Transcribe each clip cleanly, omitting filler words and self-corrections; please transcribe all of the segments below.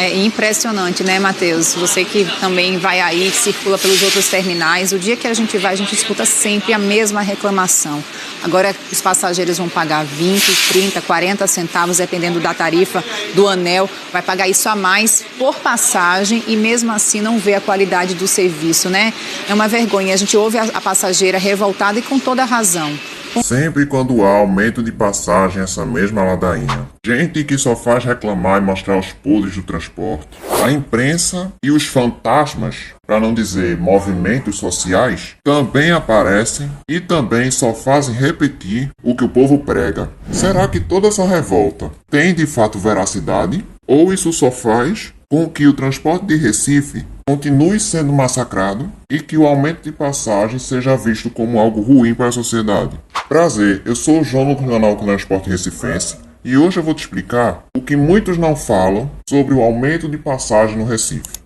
É impressionante, né, Matheus? Você que também vai aí, que circula pelos outros terminais, o dia que a gente vai, a gente escuta sempre a mesma reclamação. Agora os passageiros vão pagar 20, 30, 40 centavos, dependendo da tarifa do anel, vai pagar isso a mais por passagem e mesmo assim não vê a qualidade do serviço, né? É uma vergonha, a gente ouve a passageira revoltada e com toda a razão. Sempre quando há aumento de passagem, essa mesma ladainha. Gente que só faz reclamar e mostrar os podres do transporte. A imprensa e os fantasmas, para não dizer movimentos sociais, também aparecem e também só fazem repetir o que o povo prega. Será que toda essa revolta tem de fato veracidade? Ou isso só faz com que o transporte de Recife continue sendo massacrado e que o aumento de passagem seja visto como algo ruim para a sociedade? Prazer, eu sou o João do canal Transporte Recifense e hoje eu vou te explicar o que muitos não falam sobre o aumento de passagem no Recife.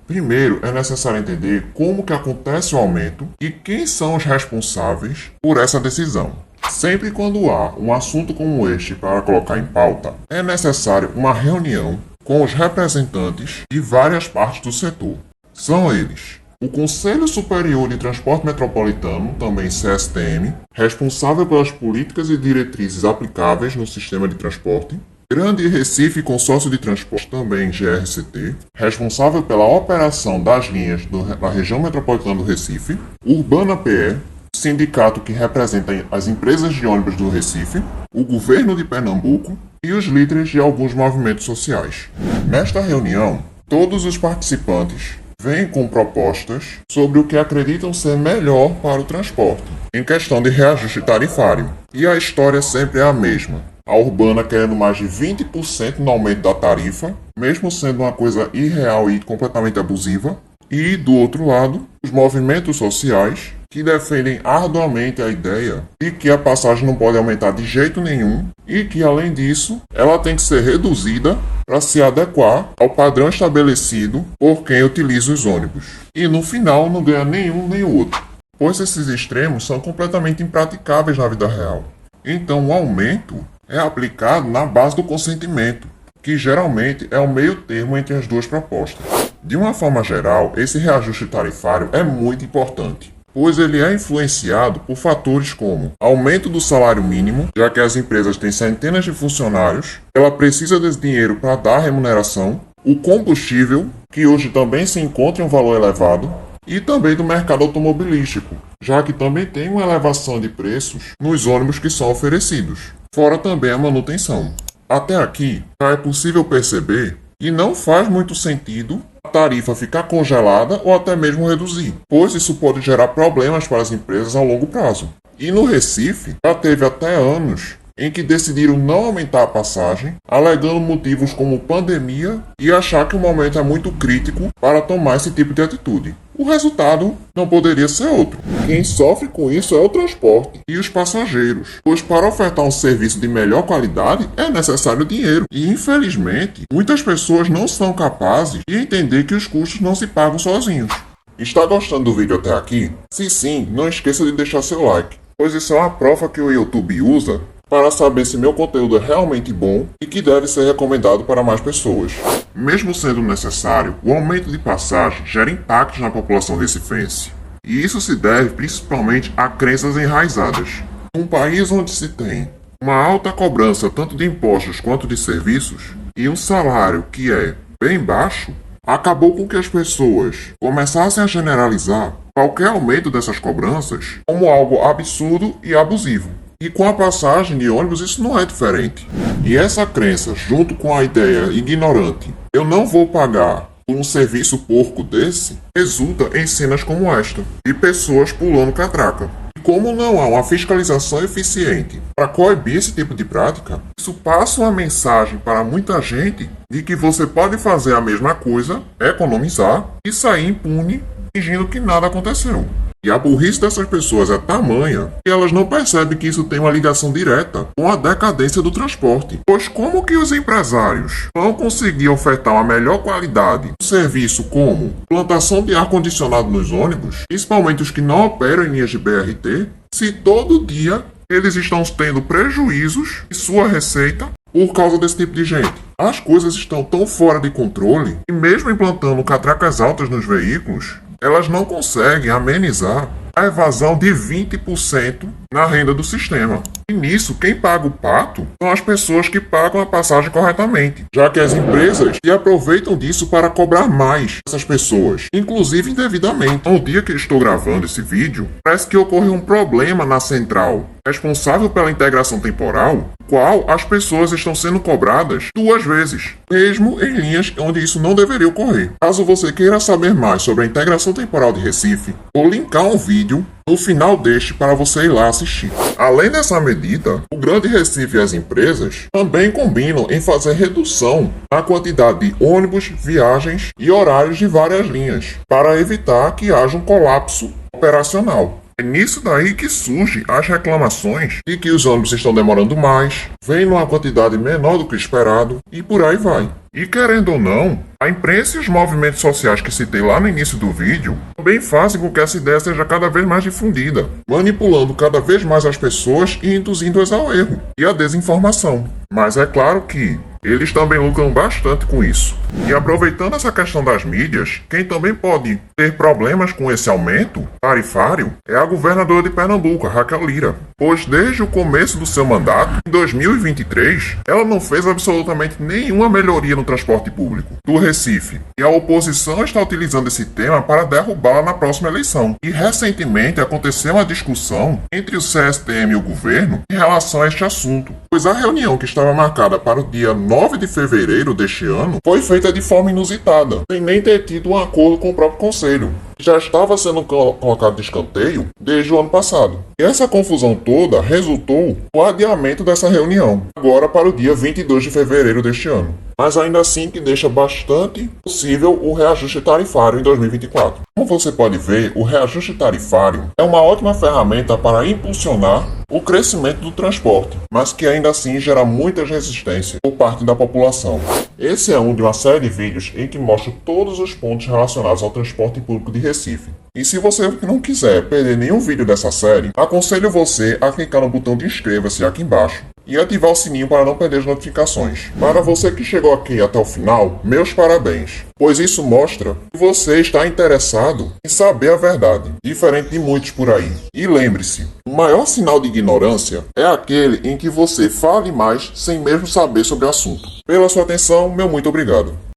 Primeiro, é necessário entender como que acontece o aumento e quem são os responsáveis por essa decisão. Sempre quando há um assunto como este para colocar em pauta, é necessário uma reunião com os representantes de várias partes do setor. São eles: o Conselho Superior de Transporte Metropolitano, também CSTM, responsável pelas políticas e diretrizes aplicáveis no sistema de transporte; Grande Recife Consórcio de Transporte, também GRCT, responsável pela operação das linhas na região metropolitana do Recife; Urbana PE, sindicato que representa as empresas de ônibus do Recife; o governo de Pernambuco e os líderes de alguns movimentos sociais. Nesta reunião, todos os participantes vêm com propostas sobre o que acreditam ser melhor para o transporte, em questão de reajuste tarifário. E a história sempre é a mesma. A Urbana querendo mais de 20% no aumento da tarifa, mesmo sendo uma coisa irreal e completamente abusiva. E, do outro lado, os movimentos sociais, que defendem arduamente a ideia de que a passagem não pode aumentar de jeito nenhum e que, além disso, ela tem que ser reduzida para se adequar ao padrão estabelecido por quem utiliza os ônibus. E, no final, não ganha nenhum nem o outro, pois esses extremos são completamente impraticáveis na vida real. Então, o aumento é aplicado na base do consentimento, que geralmente é o meio termo entre as duas propostas. De uma forma geral, esse reajuste tarifário é muito importante, pois ele é influenciado por fatores como aumento do salário mínimo, já que as empresas têm centenas de funcionários, ela precisa desse dinheiro para dar remuneração, o combustível, que hoje também se encontra em um valor elevado, e também do mercado automobilístico, já que também tem uma elevação de preços nos ônibus que são oferecidos, fora também a manutenção. Até aqui, já é possível perceber que não faz muito sentido a tarifa ficar congelada ou até mesmo reduzir, pois isso pode gerar problemas para as empresas a longo prazo. E no Recife, já teve até anos em que decidiram não aumentar a passagem, alegando motivos como pandemia e achar que o momento é muito crítico para tomar esse tipo de atitude. O resultado não poderia ser outro. Quem sofre com isso é o transporte e os passageiros, pois para ofertar um serviço de melhor qualidade é necessário dinheiro. E infelizmente, muitas pessoas não são capazes de entender que os custos não se pagam sozinhos. Está gostando do vídeo até aqui? Se sim, não esqueça de deixar seu like, pois isso é uma prova que o YouTube usa para saber se meu conteúdo é realmente bom e que deve ser recomendado para mais pessoas. Mesmo sendo necessário, o aumento de passagem gera impactos na população recifense. E isso se deve principalmente a crenças enraizadas. Num país onde se tem uma alta cobrança tanto de impostos quanto de serviços e um salário que é bem baixo, acabou com que as pessoas começassem a generalizar qualquer aumento dessas cobranças como algo absurdo e abusivo. E com a passagem de ônibus isso não é diferente. E essa crença, junto com a ideia ignorante, eu não vou pagar por um serviço porco desse, resulta em cenas como esta, de pessoas pulando catraca. E como não há uma fiscalização eficiente para coibir esse tipo de prática, isso passa uma mensagem para muita gente de que você pode fazer a mesma coisa, economizar e sair impune, fingindo que nada aconteceu. E a burrice dessas pessoas é tamanha que elas não percebem que isso tem uma ligação direta com a decadência do transporte. Pois como que os empresários vão conseguir ofertar uma melhor qualidade de serviço como plantação de ar-condicionado nos ônibus, principalmente os que não operam em linhas de BRT, se todo dia eles estão tendo prejuízos em sua receita por causa desse tipo de gente. As coisas estão tão fora de controle e mesmo implantando catracas altas nos veículos, elas não conseguem amenizar a evasão de 20% na renda do sistema. E nisso, quem paga o pato são as pessoas que pagam a passagem corretamente, já que as empresas se aproveitam disso para cobrar mais dessas pessoas, inclusive indevidamente. No dia que estou gravando esse vídeo, parece que ocorreu um problema na central responsável pela integração temporal, qual as pessoas estão sendo cobradas 2 vezes, mesmo em linhas onde isso não deveria ocorrer. Caso você queira saber mais sobre a integração temporal de Recife, vou linkar um vídeo no final deste para você ir lá assistir. Além dessa medida, o Grande Recife e as empresas também combinam em fazer redução na quantidade de ônibus, viagens e horários de várias linhas, para evitar que haja um colapso operacional. É nisso daí que surgem as reclamações de que os ônibus estão demorando mais, vêm numa quantidade menor do que esperado e por aí vai. E querendo ou não, a imprensa e os movimentos sociais que citei lá no início do vídeo também fazem com que essa ideia seja cada vez mais difundida, manipulando cada vez mais as pessoas e induzindo-as ao erro e à desinformação. Mas é claro que eles também lucram bastante com isso. E aproveitando essa questão das mídias, quem também pode ter problemas com esse aumento tarifário é a governadora de Pernambuco, Raquel Lira. Pois desde o começo do seu mandato, em 2023, ela não fez absolutamente nenhuma melhoria no transporte público do Recife. E a oposição está utilizando esse tema para derrubá-la na próxima eleição. E recentemente aconteceu uma discussão entre o CSTM e o governo em relação a este assunto. Pois a reunião que estava marcada para o dia 9 de fevereiro deste ano foi feita de forma inusitada, sem nem ter tido um acordo com o próprio Conselho, que já estava sendo colocado de escanteio desde o ano passado. E essa confusão toda resultou no adiamento dessa reunião, agora para o dia 22 de fevereiro deste ano. Mas ainda assim que deixa bastante possível o reajuste tarifário em 2024. Como você pode ver, o reajuste tarifário é uma ótima ferramenta para impulsionar o crescimento do transporte, mas que ainda assim gera muitas resistências por parte da população. Esse é um de uma série de vídeos em que mostro todos os pontos relacionados ao transporte público de Recife. E se você não quiser perder nenhum vídeo dessa série, aconselho você a clicar no botão de inscreva-se aqui embaixo e ativar o sininho para não perder as notificações. Para você que chegou aqui até o final, meus parabéns, pois isso mostra que você está interessado em saber a verdade, diferente de muitos por aí. E lembre-se, o maior sinal de ignorância é aquele em que você fale mais sem mesmo saber sobre o assunto. Pela sua atenção, meu muito obrigado.